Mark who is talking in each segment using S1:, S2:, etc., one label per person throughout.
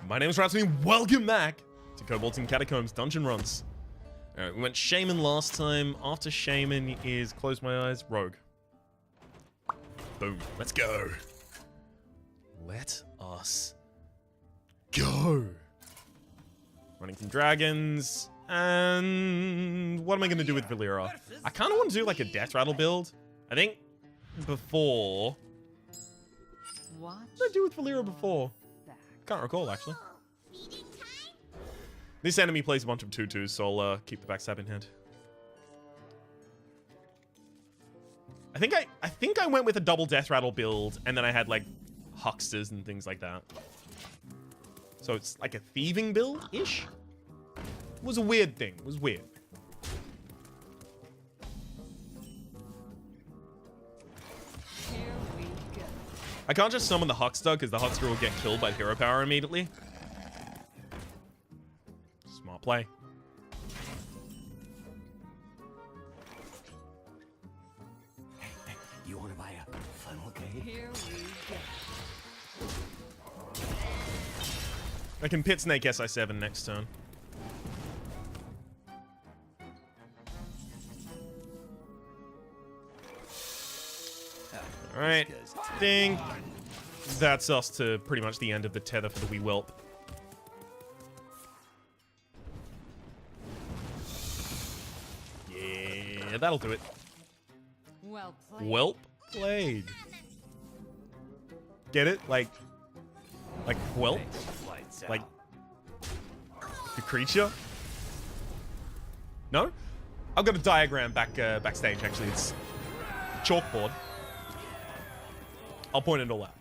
S1: My name is Ratsuni. Welcome back to Cobalt in Catacombs Dungeon Runs. Alright, we went Shaman last time. After Shaman is, close my eyes, Rogue. Boom. Let's go. Let us go. Running from dragons. And what am I going to do with Valeera? I kind of want to do like a Death Rattle build. I think before... What did I do with Valeera before? Can't recall, actually. This enemy plays a bunch of 2/2s, so I'll keep the backstab in hand. I think I went with a double Death Rattle build, and then I had like hucksters and things like that. So it's like a thieving build-ish. It was a weird thing. It was weird. I can't just summon the Huckster, because the Huckster will get killed by hero power immediately. Smart play.
S2: Hey, you want to buy a funnel cake? Here we go.
S1: I can Pit Snake SI7 next turn. Alright, I think that's us to pretty much the end of the tether for the wee whelp. Yeah, that'll do it.
S3: Well played.
S1: Whelp played. Get it? Like whelp? Like the creature? No? I've got a diagram backstage actually. It's chalkboard. I'll point it all out.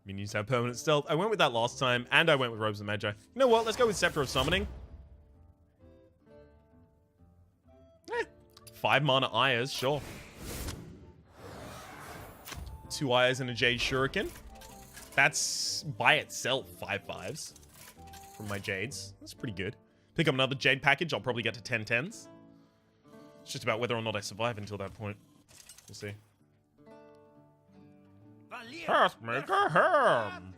S1: Minions have permanent stealth. I went with that last time, and I went with Robes of Magi. You know what? Let's go with Scepter of Summoning. 5 mana Ayers, sure. 2 Ayers and a Jade Shuriken. That's, by itself, 5/5s from my Jades. That's pretty good. Pick up another Jade package. I'll probably get to 10 10s. It's just about whether or not I survive until that point. We'll see. Taskmaker Ham!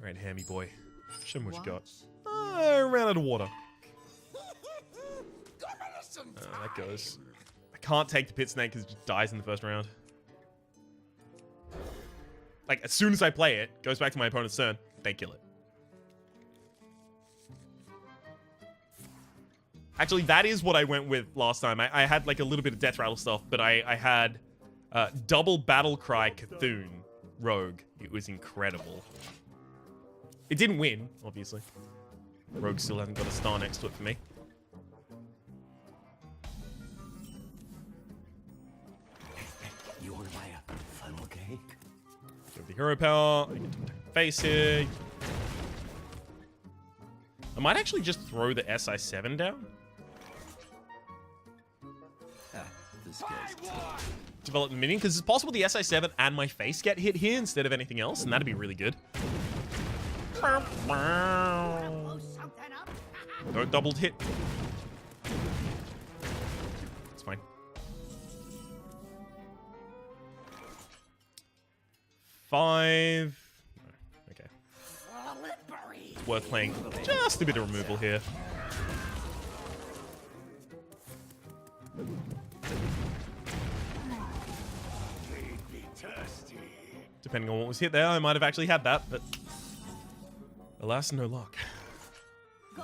S1: Alright, Hammy boy. Show me what you got. I ran out of water. That goes. I can't take the Pit Snake because it just dies in the first round. Like, as soon as I play it, goes back to my opponent's turn, they kill it. Actually, that is what I went with last time. I had like a little bit of Death Rattle stuff, but I had double Battle Cry Cthulhu Rogue. It was incredible. It didn't win, obviously. Rogue still hasn't got a star next to it for me.
S2: Hey, you want to buy a funnel cake?
S1: Give the hero power. I get to attack the face here. I might actually just throw the SI7 down.
S2: This guy's
S1: Develop the minion, because it's possible the SI7 and my face get hit here instead of anything else, and that'd be really good. No doubled hit. It's fine. Five. Okay. It's worth playing just a bit of removal here. Depending on what was hit there, I might have actually had that, but alas, no luck.
S2: Hey,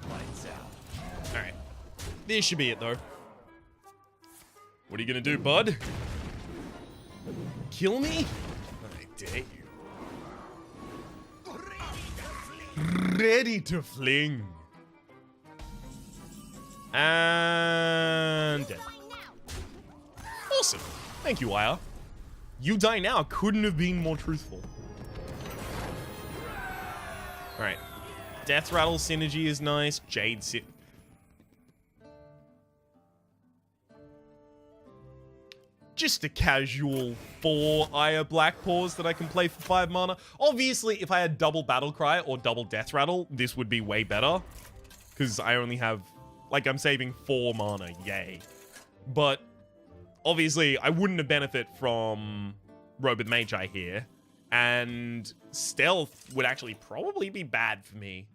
S2: lights out.
S1: Alright. This should be it, though. What are you gonna do, bud? Kill me? I dare you. Ready to fling. And dead. Awesome. Thank you, Aya. You die now couldn't have been more truthful. Alright. Death Rattle synergy is nice. Jade just a casual 4 Aya Black Paws that I can play for 5 mana. Obviously, if I had double Battle Cry or double Death Rattle, this would be way better. Because I only have Like, I'm saving 4 mana, yay. But, obviously, I wouldn't have benefit from Robe with Magi here. And Stealth would actually probably be bad for me.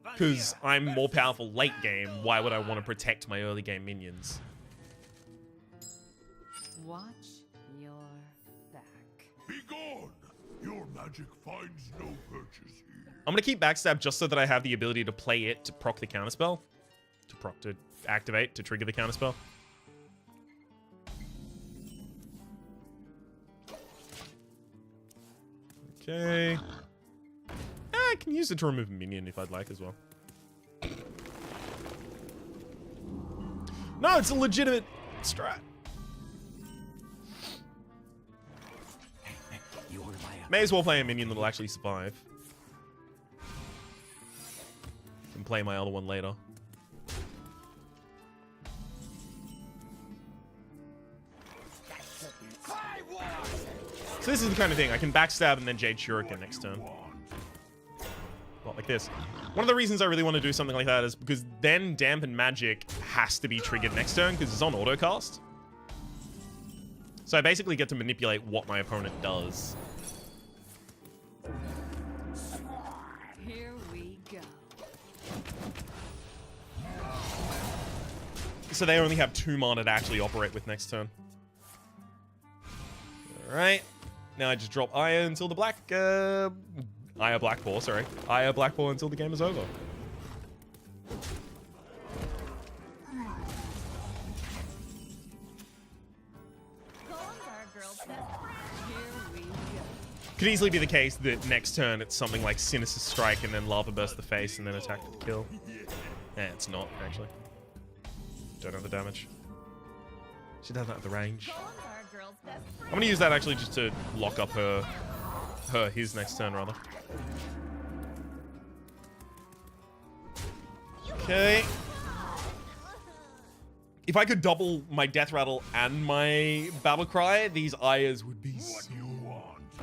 S1: Because I'm more powerful late game, why would I want to protect my early game minions?
S3: Watch your back.
S4: Be gone! Your magic finds no purchase here.
S1: I'm going to keep Backstab just so that I have the ability to play it to proc the counterspell. To activate, to trigger the counterspell. Okay. I can use it to remove a minion if I'd like as well. No, it's a legitimate strat.
S2: You want to buy a
S1: May as well play a minion that'll actually survive. Can play my other one later. So this is the kind of thing, I can backstab and then Jade Shuriken next turn. Not like this. One of the reasons I really want to do something like that is because then Dampen Magic has to be triggered next turn because it's on autocast. So I basically get to manipulate what my opponent does.
S3: Here we go.
S1: So they only have 2 mana to actually operate with next turn. Alright. Now I just drop Aya until the Aya Blackpaw, sorry. Aya Blackpaw until the game is over. Could easily be the case that next turn it's something like Sinister Strike and then Lava Burst the face and then attack for the kill. Yeah, it's not, actually. Don't have the damage. She doesn't have the range. I'm gonna use that actually just to lock up his next turn rather. Okay. If I could double my Death Rattle and my Battle Cry, these Ayas would be so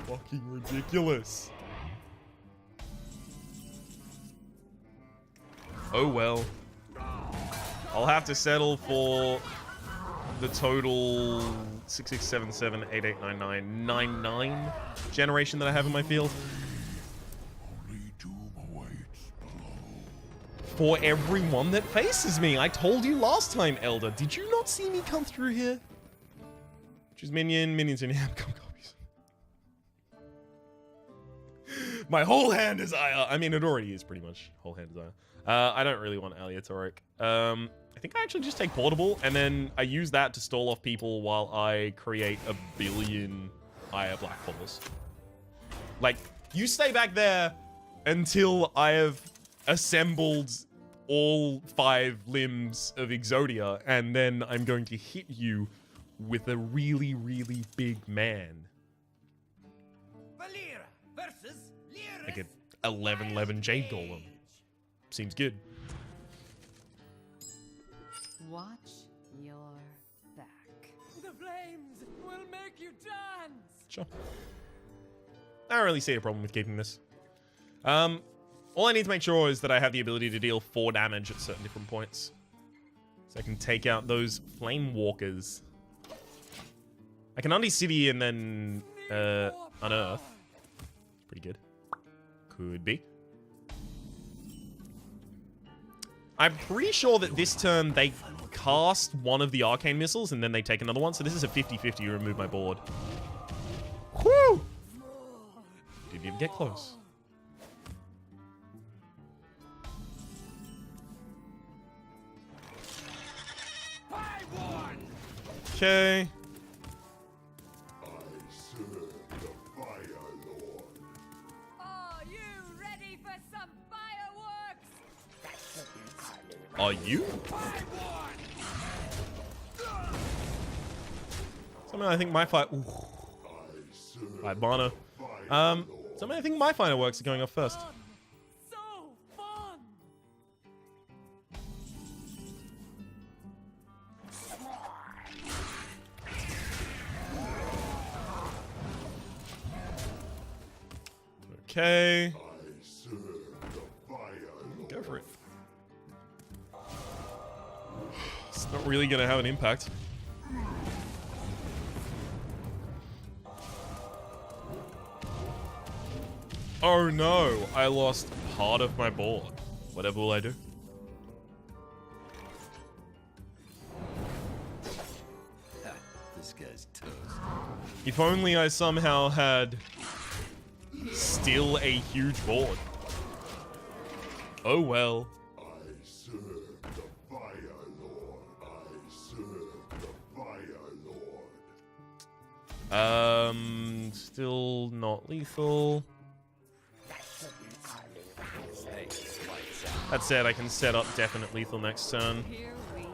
S1: fucking ridiculous. Oh well. I'll have to settle for the total 6, 6, 7, 7, 8, 8, 9, 9, 9, 9 generation that I have in my field.
S4: Only doom awaits below.
S1: For everyone that faces me. I told you last time, Elder. Did you not see me come through here? Choose minion, minions in hand. Come copies. My whole hand is Aya. I mean, it already is pretty much. Whole hand is Aya. I don't really want Aleatoric. I think I actually just take Portable, and then I use that to stall off people while I create a billion Aya Blackfalls. Like, you stay back there until I have assembled all 5 limbs of Exodia, and then I'm going to hit you with a really, really big man.
S2: Valeera versus Lyris.
S1: Like an 11-11 Jade Golem. Seems good.
S3: Watch your back.
S2: The flames will make you dance.
S1: Sure. I don't really see a problem with keeping this. All I need to make sure is that I have the ability to deal 4 damage at certain different points. So I can take out those Flame Walkers. I can City and then Unearth. Pretty good. Could be. I'm pretty sure that this turn they cast one of the Arcane Missiles and then they take another one. So this is a 50-50 to remove my board. Whew! Didn't even get close. Okay.
S4: I serve the Fire Lord.
S3: Are you ready for some fireworks?
S1: Are you? Something I think my fight. Ooh.
S4: I serve
S1: 5 mana. Something I think my fireworks are going off first.
S3: So fun!
S1: Okay.
S4: I serve the Fire Lord.
S1: Go for it. Not really gonna have an impact. Oh no, I lost part of my board. Whatever will I do?
S2: This guy's toast.
S1: If only I somehow had still a huge board. Oh well.
S4: I serve the Fire Lord. I serve the Fire Lord.
S1: Still not lethal.
S2: Hey, lights out.
S1: That said, I can set up definite lethal next turn.
S3: Here we go.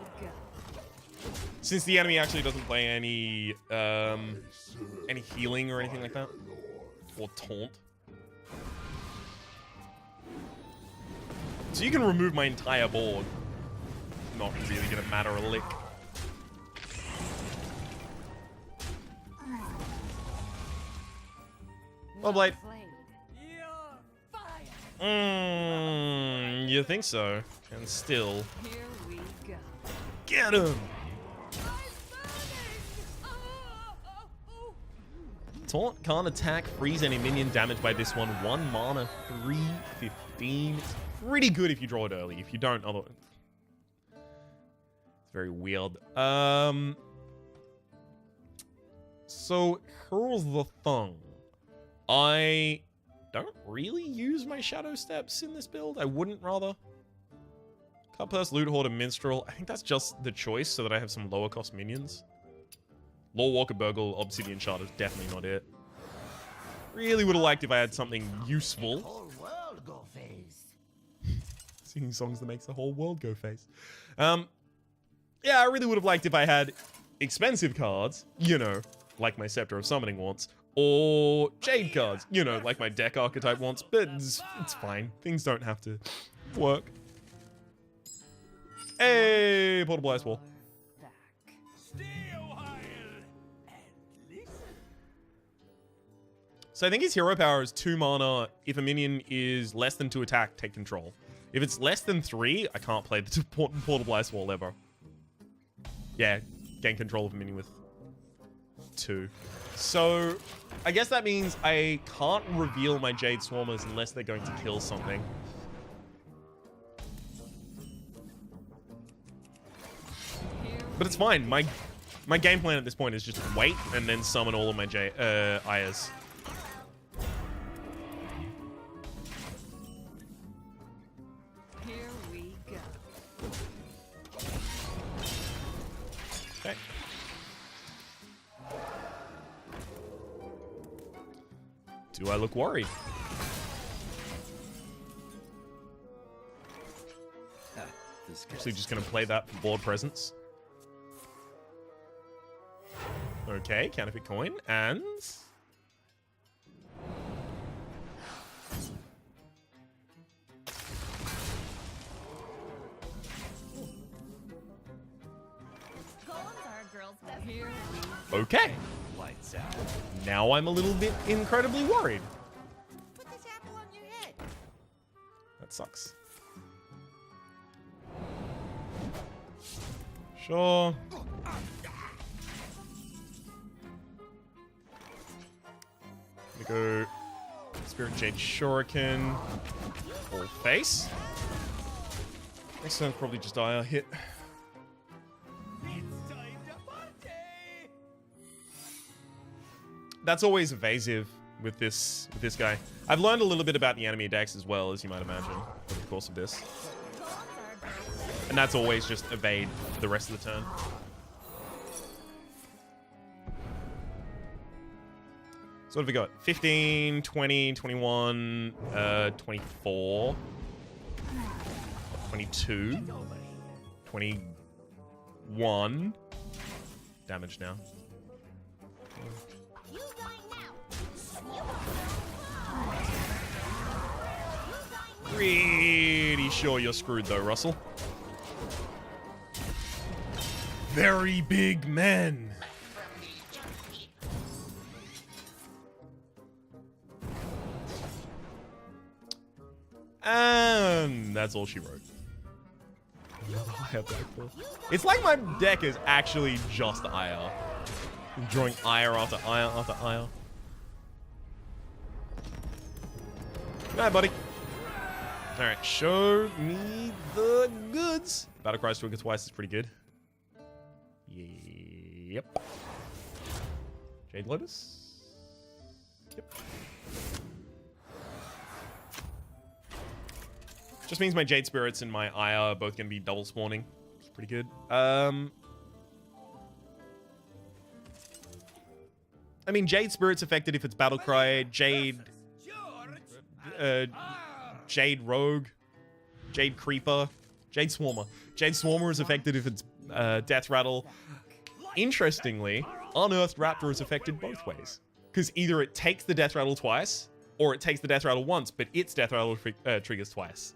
S1: Since the enemy actually doesn't play any healing or anything like that. Or taunt. So you can remove my entire board. Not really gonna matter a lick. Well played.
S3: You're fired.
S1: You think so? And still,
S3: Here we go.
S1: get him!
S3: I'm burning. Oh.
S1: Taunt can't attack, freeze any minion damage by this one. 1 mana, 3/15. It's pretty good if you draw it early. If you don't, otherwise, it's very weird. So here's the thing. I don't really use my Shadow Steps in this build. I wouldn't rather. Cut Purse, Loot Hoard, and Minstrel. I think that's just the choice so that I have some lower cost minions. Lore Walker, Burgle, Obsidian Shard is definitely not it. Really would have liked if I had something useful.
S2: Whole world go phase.
S1: Singing songs that makes the whole world go face. Yeah, I really would have liked if I had expensive cards, you know, like my Scepter of Summoning wants, or Jade cards, you know, like my deck archetype wants, but it's fine. Things don't have to work. Hey, Portable Ice Wall.
S3: Back.
S2: Stay a while and listen.
S1: So I think his hero power is 2 mana. If a minion is less than 2 attack, take control. If it's less than 3, I can't play the Portable Ice Wall ever. Yeah, gain control of a minion with 2. So I guess that means I can't reveal my Jade Swarmers unless they're going to kill something. But it's fine. My game plan at this point is just wait and then summon all of my Ayers.
S3: Here we go.
S1: Okay. Do I look worried?
S2: This guy's
S1: Actually, just gonna play that for board presence. Okay, counterfeit coin, and...
S3: Here we
S1: Okay,
S2: lights out.
S1: now I'm a little bit incredibly worried.
S3: Put this apple on your head.
S1: That sucks. Sure. Gonna go Spirit Jade Shuriken. Full face. Next turn probably just die a hit.
S2: It's time to party.
S1: That's always evasive with this guy. I've learned a little bit about the enemy decks as well, as you might imagine, over the course of this. And that's always just evade for the rest of the turn. So what have we got? 15, 20, 21, 24, 22, 21. Damage now. Pretty sure you're screwed though, Russell. Very big men. And that's all she wrote. You're the Ire Blackball. It's like my deck is actually just Ire. I'm drawing Ire after Ire after Ire. Alright, buddy. Alright, show me the goods. Battlecry's Trigger twice is pretty good. Yep. Jade Lotus? Yep. Just means my Jade Spirits and my Ire are both going to be double spawning. It's pretty good. I mean, Jade Spirit's affected if it's Battlecry. Jade Rogue. Jade Creeper. Jade Swarmer. Jade Swarmer is affected if it's Death Rattle. Interestingly, Unearthed Raptor is affected both ways. Because either it takes the Death Rattle twice, or it takes the Death Rattle once, but its Death Rattle triggers twice.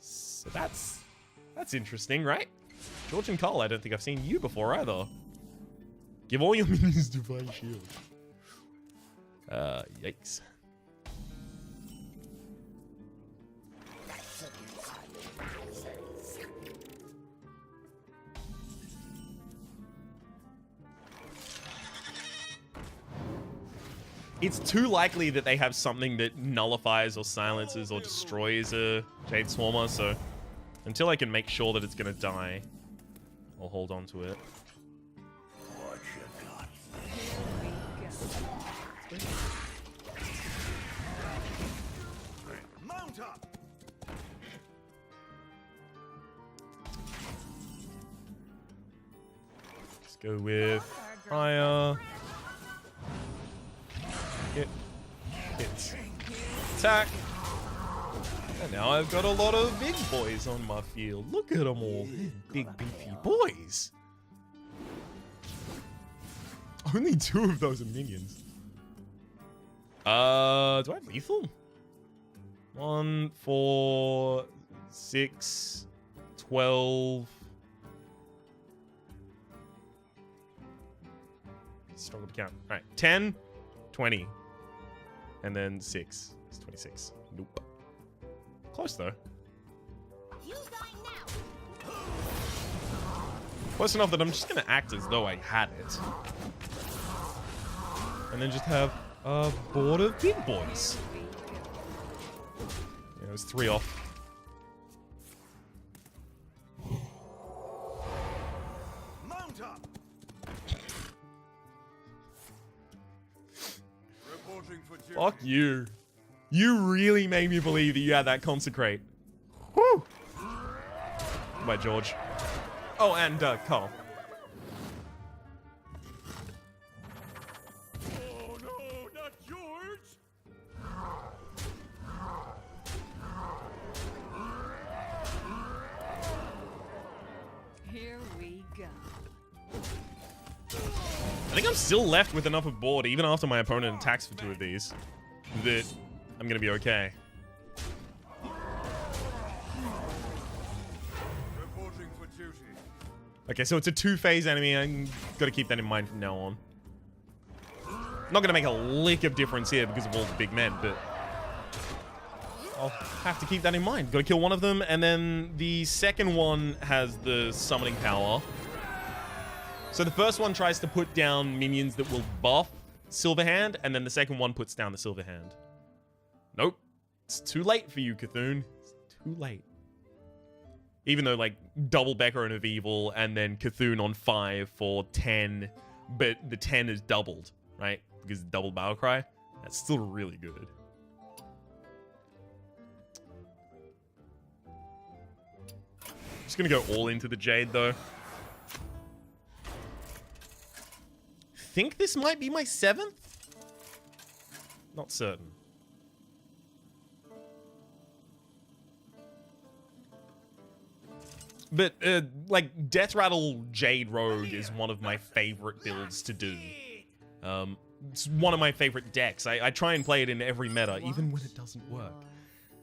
S1: So that's interesting, right? George and Cole, I don't think I've seen you before either. Give all your minions Divine Shield. Yikes. It's too likely that they have something that nullifies or silences or destroys a Jade Swarmer, so until I can make sure that it's gonna die, I'll hold on to it.
S2: What you got? Mount up.
S1: Let's go with Fire. Hit. Attack. And now I've got a lot of big boys on my field. Look at them all. Big beefy boys. Only 2 of those are minions. Do I have lethal? 1, 4, 6, 12. Struggle to count. Alright, 10, 20. And then 6. It's 26. Nope. Close though. Close enough that I'm just gonna act as though I had it. And then just have a board of big boys. Yeah, it was 3 off.
S2: Mount up. Reporting for duty.
S1: Fuck you. You really made me believe that you had that Consecrate. Whew. By George. Oh, and Carl.
S2: Oh no, not George!
S3: Here we go.
S1: I think I'm still left with enough of board, even after my opponent attacks for 2 of these, that I'm gonna be okay.
S2: Reporting for duty.
S1: Okay, so it's a 2-phase enemy. I'm gotta keep that in mind from now on. Not gonna make a lick of difference here because of all the big men, but I'll have to keep that in mind. Gotta kill one of them, and then the second one has the summoning power. So the first one tries to put down minions that will buff Silverhand, and then the second one puts down the Silverhand. Nope. It's too late for you, Cthulhu. It's too late. Even though, like, double Becca of Evil, and then Cthulhu on 5 for 10, but the 10 is doubled, right? Because it's double Battlecry. That's still really good. Just gonna go all into the Jade, though. Think this might be my 7th? Not certain. But, like, Death Rattle Jade Rogue is one of my favorite builds to do. It's one of my favorite decks. I try and play it in every meta, even when it doesn't work.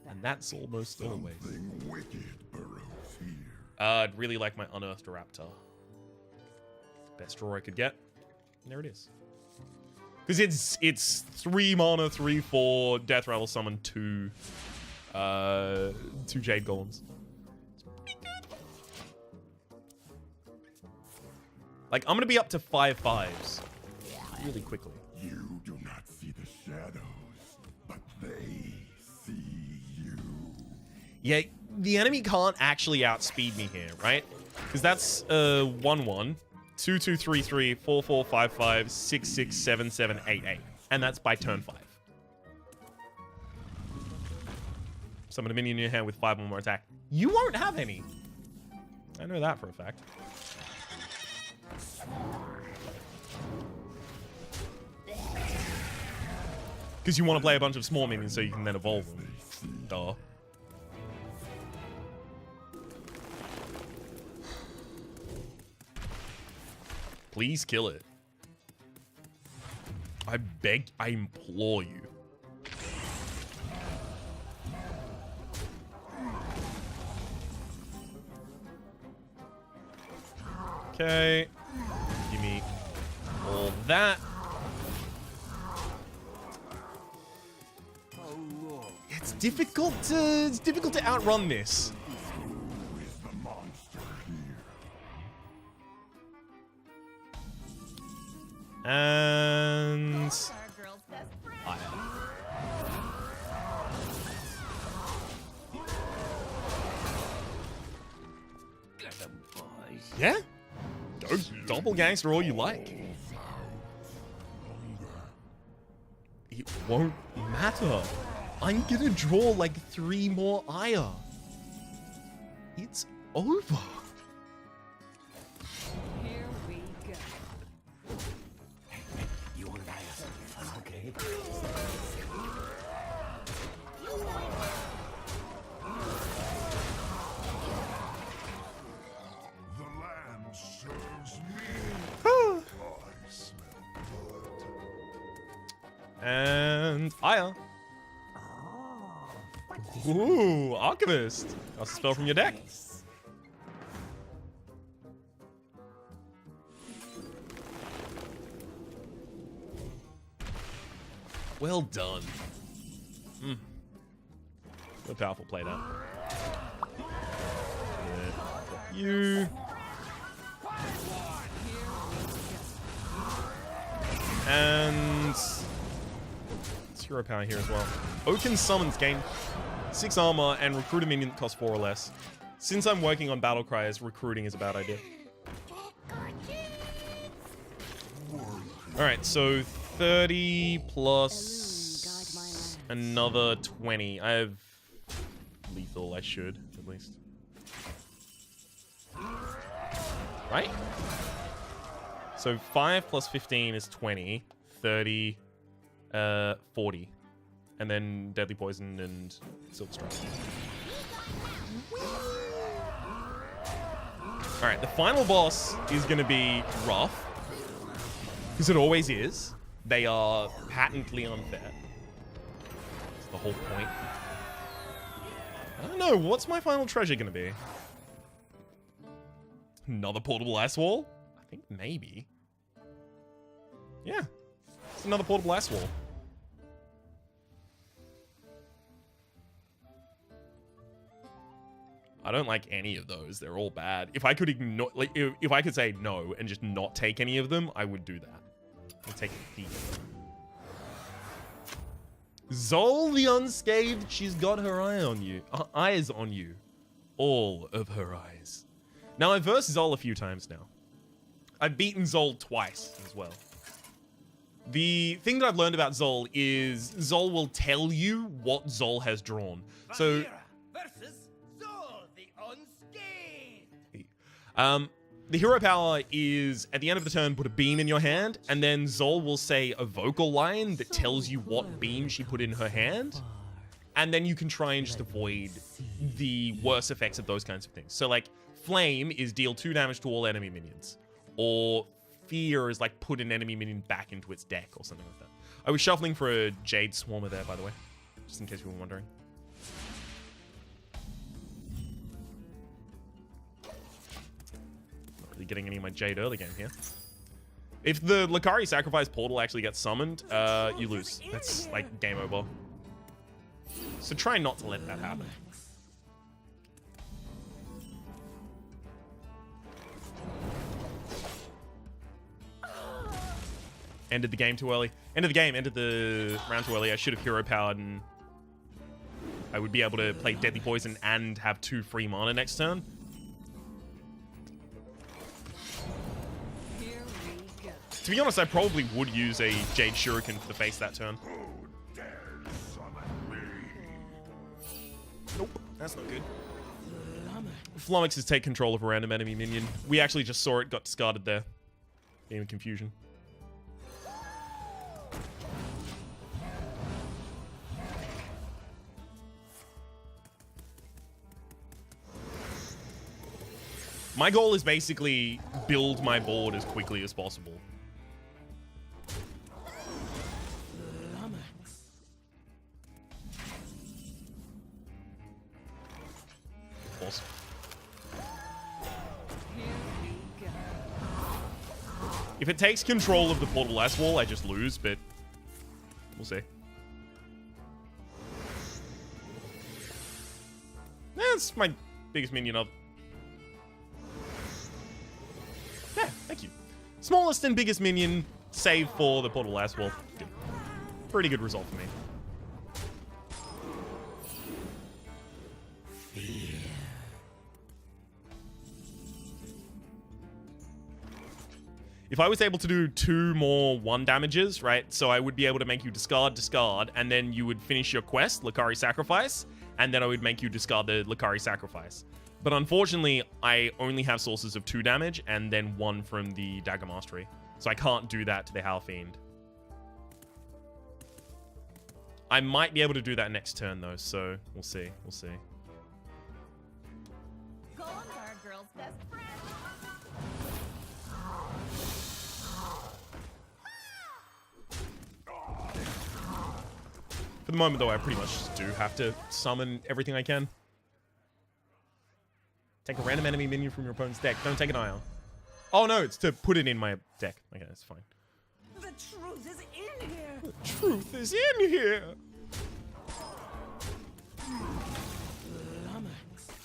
S1: And that's almost always.
S4: Something wicked burrow fear.
S1: I'd really like my Unearthed Raptor. Best draw I could get. And there it is. Because it's 3 mana, 3/4, Death Rattle summon 2 Jade Golems. It's pretty good. Like, I'm gonna be up to 5/5s really quickly.
S4: You do not see the shadows, but they see you.
S1: Yeah, the enemy can't actually outspeed me here, right? Because that's 1-1, 2-2-3-3, 4-4, 5-5, 6-6, 7-7, 8-8. And that's by turn 5. Summon a minion in your hand with 5 or more attack. You won't have any. I know that for a fact. Because you want to play a bunch of small minions so you can then evolve them. Duh. Please kill it. I beg, I implore you. Okay. Give me all that. It's difficult to outrun this.
S4: Who is the monster here?
S1: And
S3: Our girl's best friend.
S1: Aya.
S2: Get 'em, boys.
S1: Yeah? Go doppelgangster all you like. It won't matter. I'm gonna draw like 3 more Aya. It's over.
S3: Here we go.
S2: You want to buy a funnel cake?
S4: The lamb serves me. I smell blood.
S1: And Aya. Ooh, Archivist. That's a spell from your deck. Well done. What a powerful play that. You. And it's hero power here as well. Oaken Summons gain 6 armor and recruit a minion that costs 4 or less. Since I'm working on battle cries, recruiting is a bad idea. Alright, so 30 plus another 20. I have lethal, I should, at least. Right? So 5 plus 15 is 20, 30, 40. And then Deadly Poison and Silver Strike. Alright, the final boss is going to be rough. Because it always is. They are patently unfair. That's the whole point. I don't know, what's my final treasure going to be? Another portable ice wall? I think maybe. Yeah. It's another portable ice wall. I don't like any of those. They're all bad. If I could ignore, like, if I could say no and just not take any of them, I would do that. I'd take a thief. Zol the Unscathed, she's got her eye on you. Eyes on you. All of her eyes. Now, I've versed Zol a few times now. I've beaten Zol twice as well. The thing that I've learned about Zol is Zol will tell you what Zol has drawn. So,
S2: versus Zol the Unscathed.
S1: the hero power is, at the end of the turn, put a beam in your hand, and then Zol will say a vocal line that tells you what beam she put in her hand, and then you can try and just avoid the worst effects of those kinds of things. So, like, Flame is deal 2 damage to all enemy minions, or Fear is, like, put an enemy minion back into its deck, or something like that. I was shuffling for a Jade Swarmer there, by the way, just in case you were wondering. Getting any of my Jade early game here. If the Lakari Sacrifice portal actually gets summoned, you lose. That's like game over. So try not to let that happen. Ended the game too early. Ended the game, ended the round too early. I should have hero powered and I would be able to play Deadly Poison and have 2 free mana next turn.
S3: Here we go.
S1: To be honest, I probably would use a Jade Shuriken for the face that turn.
S4: Who dares summon me?
S1: Nope, that's not good. Flummox is take control of a random enemy minion. We actually just saw it got discarded there. Game of confusion. My goal is basically build my board as quickly as possible. Awesome.
S3: Here we go.
S1: If it takes control of the portal last wall, I just lose, but we'll see. That's my biggest minion of. Yeah, thank you. Smallest and biggest minion, save for the portal last wall. Good. Pretty good result for me. If I was able to do 2 more 1 damages, right? So I would be able to make you discard, and then you would finish your quest, Lakari Sacrifice, and then I would make you discard the Lakari Sacrifice. But unfortunately, I only have sources of 2 damage and then 1 from the Dagger Mastery. So I can't do that to the Howl Fiend. I might be able to do that next turn though, so we'll see. We'll see.
S3: Golems are a girl's best friend.
S1: For the moment though, I pretty much just do have to summon everything I can. Take a random enemy minion from your opponent's deck. Don't take an Ion. Oh no, it's to put it in my deck. Okay, that's fine.
S3: The truth is in here.
S1: The truth is in here.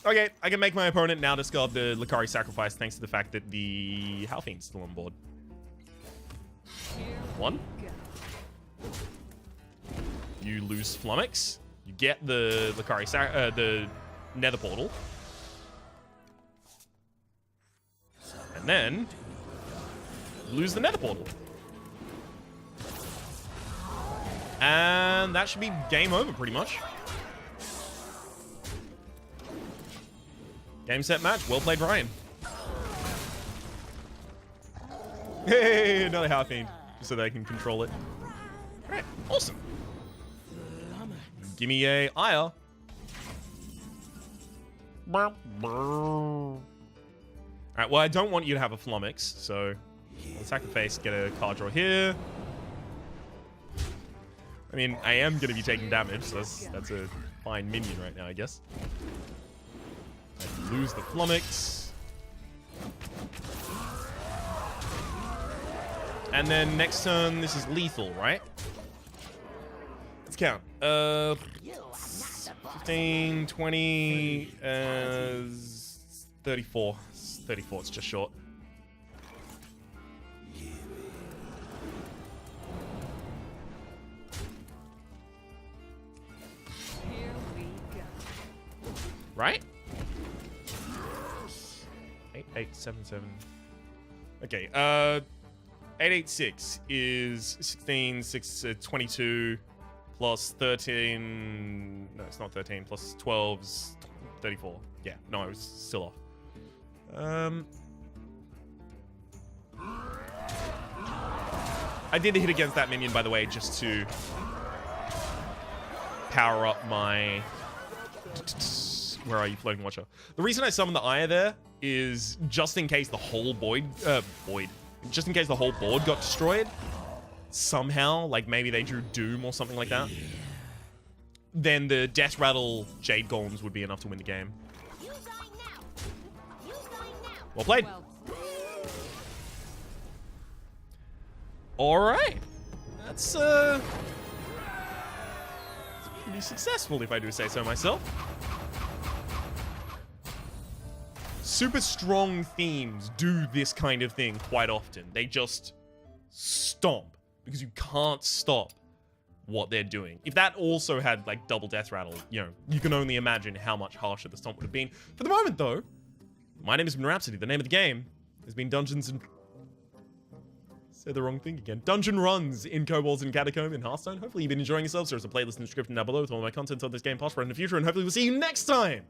S1: Okay, I can make my opponent now discard the Lakari Sacrifice thanks to the fact that the Howl Fiend's still on board.
S3: Here
S1: 1.
S3: we go.
S1: You lose Flummox. You get the Lakari the Nether Portal. And then lose the Nether Portal. And that should be game over pretty much. Game, set, match. Well played, Ryan. Hey, another Howl Fiend. Just so they can control it. Alright, awesome. Give me a Aya. Alright, well, I don't want you to have a Flummox, so I'll attack the face, get a card draw here. I mean, I am going to be taking damage, so that's a fine minion right now, I guess. I lose the Flummox. And then next turn, this is lethal, right? Let's count. 15, 20, 34. 34, it's just short.
S3: Here we go.
S1: Right? 8877. Okay, 886 is 16, 6, 22 plus 13. No, it's not 13. Plus 12 is 34. Yeah, no, I was still off. I did hit against that minion, by the way, just to power up my... Where are you, Floating Watcher? The reason I summoned the Aya there is just in case the whole just in case the whole board got destroyed somehow, like maybe they drew Doom or something like that. Then the Death Rattle Jade Golems would be enough to win the game. Well played.
S3: Well,
S1: All right, that's pretty successful if I do say so myself. Super strong themes do this kind of thing quite often. They just stomp. because you can't stop what they're doing. If that also had like double death rattle, you know, you can only imagine how much harsher the stomp would have been. For the moment though, my name has been Rhapsody. The name of the game has been Dungeons and... Said the wrong thing again. Dungeon runs in Kobolds and Catacomb in Hearthstone. Hopefully you've been enjoying yourselves. There's a playlist in the description down below with all my content on this game, past, present, and future, and hopefully we'll see you next time!